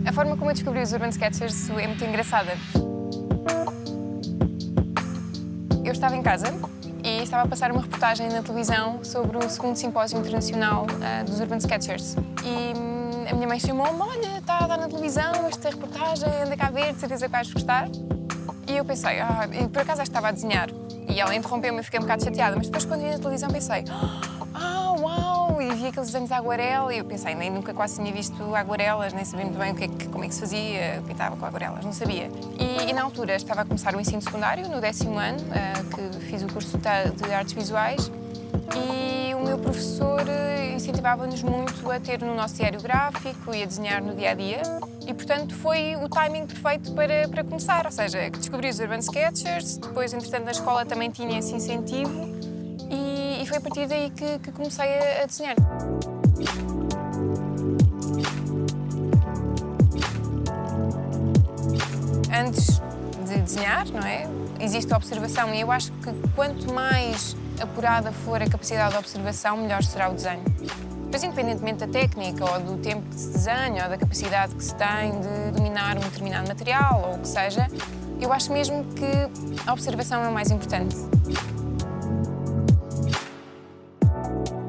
A forma como eu descobri os Urban Sketchers é muito engraçada. Eu estava em casa e estava a passar uma reportagem na televisão sobre o segundo simpósio internacional dos Urban Sketchers. E a minha mãe chamou-me: olha, está a dar na televisão esta reportagem, anda cá a ver, de certeza que vais gostar. E eu pensei, e por acaso estava a desenhar. E ela interrompeu-me e fiquei um bocado chateada, mas depois quando vi na televisão pensei, uau! E vi aqueles desenhos de aguarela e eu pensei, nem nunca quase tinha visto aguarelas, nem sabia muito bem como é que se fazia, eu pintava com aguarelas, não sabia. E na altura estava a começar o ensino secundário, no 10º ano, que fiz o curso de artes visuais, e o meu professor incentivava-nos muito a ter no nosso diário gráfico e a desenhar no dia-a-dia. E, portanto, foi o timing perfeito para começar, ou seja, descobri os Urban Sketchers, depois, entretanto, na escola também tinha esse incentivo e foi a partir daí que comecei a desenhar. Antes de desenhar, não é? Existe a observação e eu acho que quanto mais apurada for a capacidade de observação, melhor será o desenho. Mas, independentemente da técnica ou do tempo que se desenha ou da capacidade que se tem de dominar um determinado material ou o que seja, eu acho mesmo que a observação é o mais importante.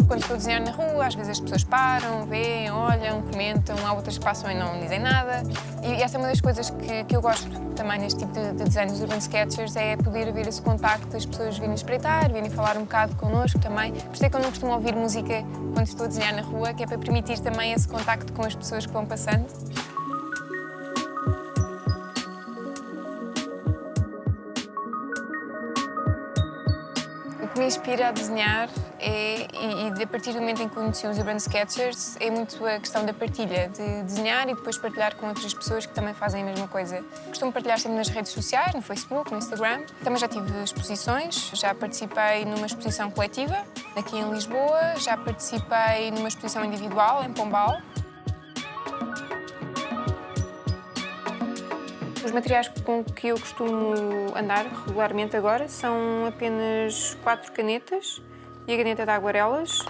Quando estou a desenhar na rua, às vezes as pessoas param, veem, olham, comentam, há outras que passam e não dizem nada. E essa é uma das coisas que eu gosto também neste tipo de desenho dos Urban Sketchers, é poder haver esse contacto, as pessoas virem espreitar, virem falar um bocado connosco também. Por isso é que eu não costumo ouvir música quando estou a desenhar na rua, que é para permitir também esse contacto com as pessoas que vão passando. O que me inspira a desenhar e a partir do momento em que conheci os Urban Sketchers, é muito a questão da partilha, de desenhar e depois partilhar com outras pessoas que também fazem a mesma coisa. Costumo partilhar sempre nas redes sociais, no Facebook, no Instagram. Também já tive exposições, já participei numa exposição coletiva aqui em Lisboa, já participei numa exposição individual em Pombal. Os materiais com que eu costumo andar regularmente agora são apenas 4 canetas e a caneta de aguarelas,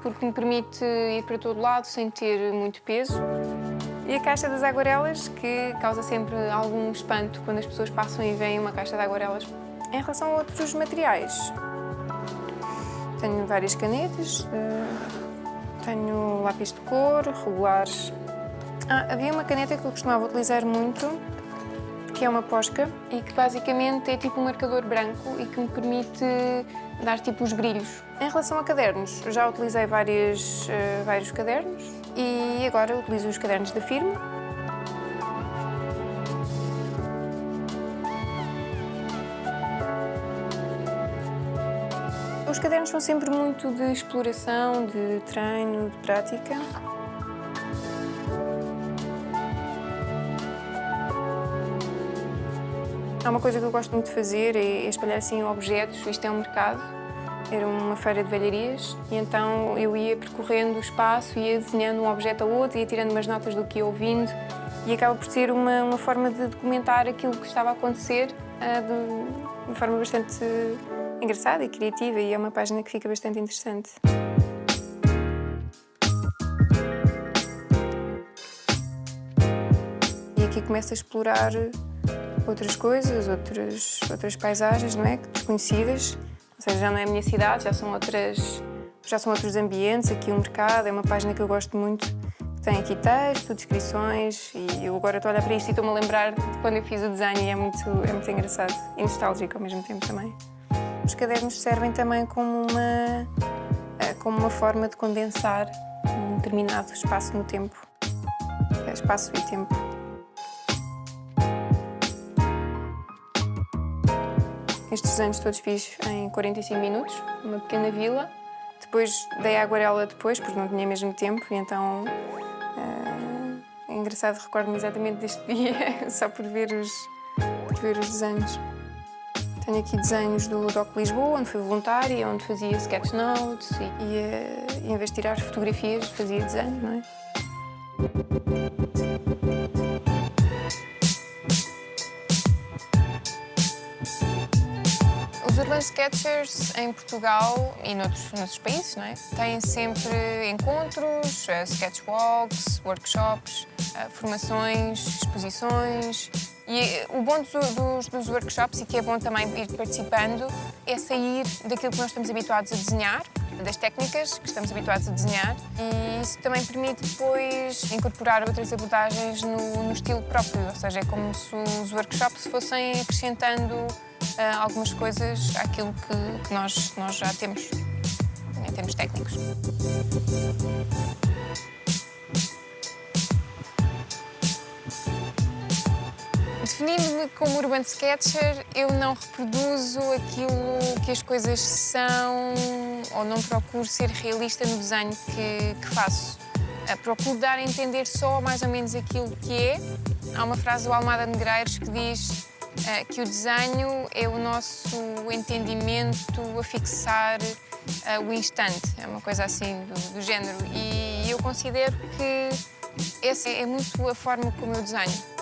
porque me permite ir para todo lado sem ter muito peso. E a caixa das aguarelas, que causa sempre algum espanto quando as pessoas passam e veem uma caixa de aguarelas. Em relação a outros materiais, tenho várias canetas, tenho lápis de cor, regulares. Havia uma caneta que eu costumava utilizar muito, que é uma Posca e que basicamente é tipo um marcador branco e que me permite dar tipo os brilhos. Em relação a cadernos, já utilizei vários cadernos e agora utilizo os cadernos da firma. Os cadernos são sempre muito de exploração, de treino, de prática. Há uma coisa que eu gosto muito de fazer, é espalhar assim objetos. Isto é um mercado, era uma feira de velharias, e então eu ia percorrendo o espaço, ia desenhando um objeto ao outro, ia tirando umas notas do que ia ouvindo, e acaba por ser uma forma de documentar aquilo que estava a acontecer de uma forma bastante engraçada e criativa, e é uma página que fica bastante interessante. E aqui começo a explorar outras coisas, outras paisagens, não é? Desconhecidas. Ou seja, já não é a minha cidade, já são outros ambientes. Aqui o mercado é uma página que eu gosto muito. Tem aqui texto, descrições e eu agora estou a olhar para isto e estou-me a lembrar de quando eu fiz o desenho e é muito engraçado e nostálgico ao mesmo tempo também. Os cadernos servem também como uma forma de condensar um determinado espaço no tempo. Espaço e tempo. Estes desenhos todos fiz em 45 minutos, numa pequena vila. Depois dei a aguarela porque não tinha mesmo tempo, e então é engraçado, recordo-me exatamente deste dia, só por ver os desenhos. Tenho aqui desenhos do DOC Lisboa, onde fui voluntária, onde fazia sketch notes e em vez de tirar fotografias, fazia desenhos, não é? Os Urban Sketchers em Portugal e noutros países, não é? Têm sempre encontros, sketchwalks, workshops, formações, exposições. E o bom dos workshops, e que é bom também ir participando, é sair daquilo que nós estamos habituados a desenhar, das técnicas que estamos habituados a desenhar, e isso também permite depois incorporar outras abordagens no estilo próprio, ou seja, é como se os workshops fossem acrescentando algumas coisas àquilo que nós já temos em termos técnicos. Definindo-me como urban sketcher, eu não reproduzo aquilo que as coisas são ou não procuro ser realista no desenho que faço. Procuro dar a entender só mais ou menos aquilo que é. Há uma frase do Almada Negreiros que diz que o desenho é o nosso entendimento a fixar o instante. É uma coisa assim do género. E eu considero que essa é muito a forma como eu desenho.